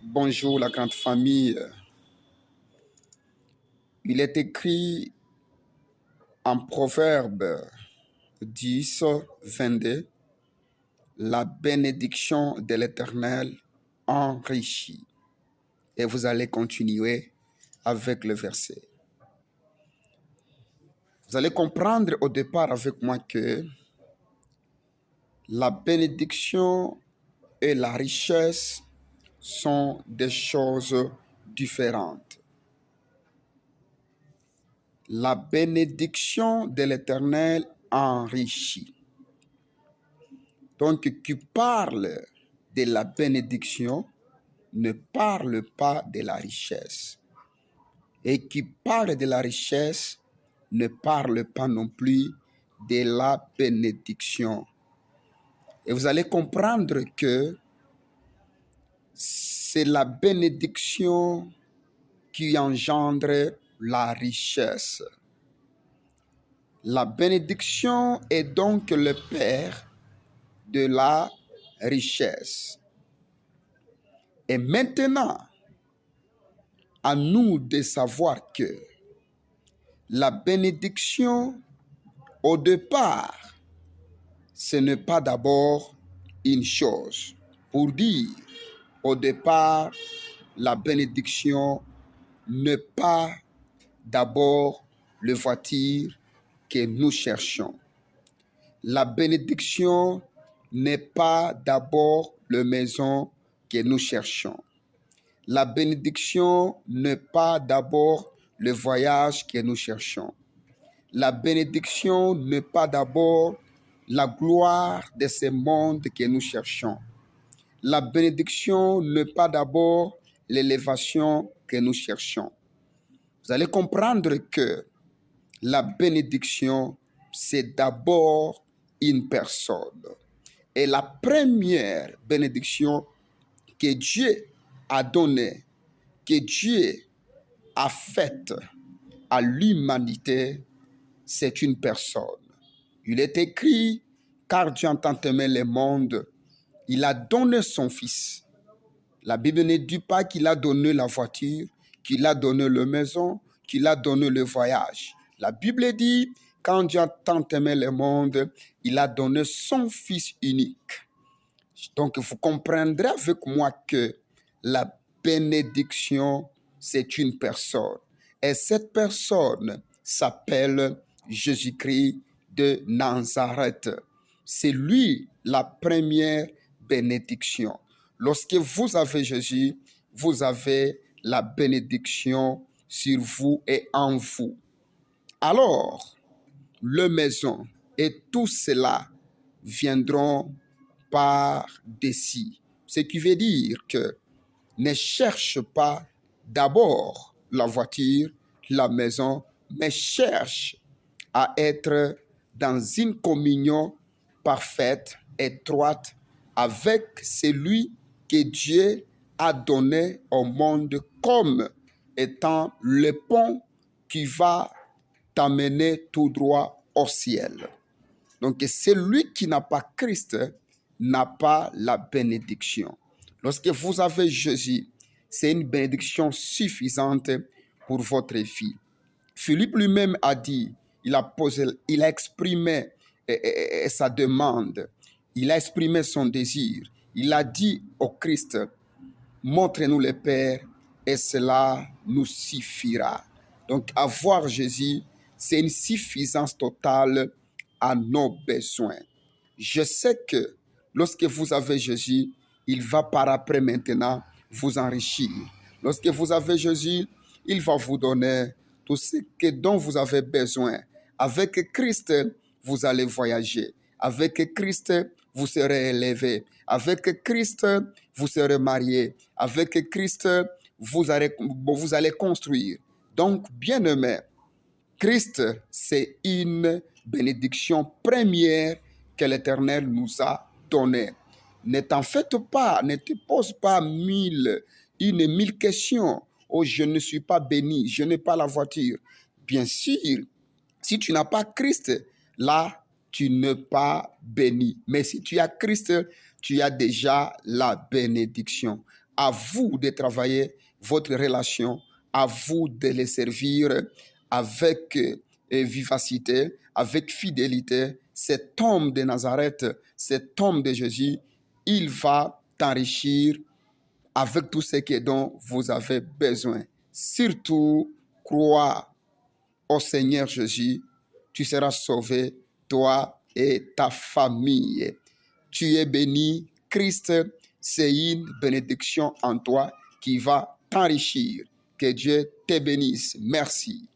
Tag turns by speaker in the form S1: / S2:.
S1: Bonjour la grande famille. Il est écrit en Proverbe 10, 22, la bénédiction de l'Éternel enrichit. Et vous allez continuer avec le verset. Vous allez comprendre au départ avec moi que la bénédiction et la richesse sont des choses différentes. La bénédiction de l'Éternel enrichit. Donc, qui parle de la bénédiction ne parle pas de la richesse. Et qui parle de la richesse ne parle pas non plus de la bénédiction. Et vous allez comprendre que c'est la bénédiction qui engendre la richesse. La bénédiction est donc le père de la richesse. Et maintenant, à nous de savoir que la bénédiction, au départ, ce n'est pas d'abord une chose. Pour dire, au départ, la bénédiction n'est pas d'abord le voiture que nous cherchons. La bénédiction n'est pas d'abord la maison que nous cherchons. La bénédiction n'est pas d'abord le voyage que nous cherchons. La bénédiction n'est pas d'abord la gloire de ce monde que nous cherchons. La bénédiction n'est pas d'abord l'élévation que nous cherchons. Vous allez comprendre que la bénédiction, c'est d'abord une personne. Et la première bénédiction que Dieu a donnée, que Dieu a faite à l'humanité, c'est une personne. Il est écrit, car Dieu a tant aimé le monde, il a donné son Fils. La Bible ne dit pas qu'il a donné la voiture, qu'il a donné la maison, qu'il a donné le voyage. La Bible dit, quand Dieu a tant aimé le monde, il a donné son Fils unique. Donc, vous comprendrez avec moi que la bénédiction, c'est une personne. Et cette personne s'appelle Jésus-Christ de Nazareth. C'est lui la première bénédiction. Lorsque vous avez Jésus, vous avez la bénédiction sur vous et en vous. Alors, la maison et tout cela viendront par d'ici. Ce qui veut dire que ne cherche pas d'abord la voiture, la maison, mais cherche à être dans une communion parfaite, étroite avec celui que Dieu a donné au monde comme étant le pont qui va t'amener tout droit au ciel. Donc, celui qui n'a pas Christ n'a pas la bénédiction. Lorsque vous avez Jésus, c'est une bénédiction suffisante pour votre vie. Philippe lui-même a dit, il a exprimé sa demande, il a exprimé son désir. Il a dit au Christ, montrez-nous le Père et cela nous suffira. Donc, avoir Jésus, c'est une suffisance totale à nos besoins. Je sais que lorsque vous avez Jésus, il va par après maintenant vous enrichir. Lorsque vous avez Jésus, il va vous donner tout ce dont vous avez besoin. Avec Christ, vous allez voyager. Avec Christ, vous serez élevé. Avec Christ, vous serez marié. Avec Christ, vous allez construire. Donc, bien-aimé, Christ, c'est une bénédiction première que l'Éternel nous a donnée. Ne t'en faites pas, ne te pose pas mille questions. Oh, je ne suis pas béni, je n'ai pas la voiture. Bien sûr, si tu n'as pas Christ, là, tu n'es pas béni. Mais si tu as Christ, tu as déjà la bénédiction. À vous de travailler votre relation, à vous de les servir avec vivacité, avec fidélité. Cet homme de Nazareth, cet homme de Jésus, il va t'enrichir avec tout ce dont vous avez besoin. Surtout, crois au Seigneur Jésus, tu seras sauvé, toi et ta famille. Tu es béni, Christ, c'est une bénédiction en toi qui va t'enrichir. Que Dieu te bénisse. Merci.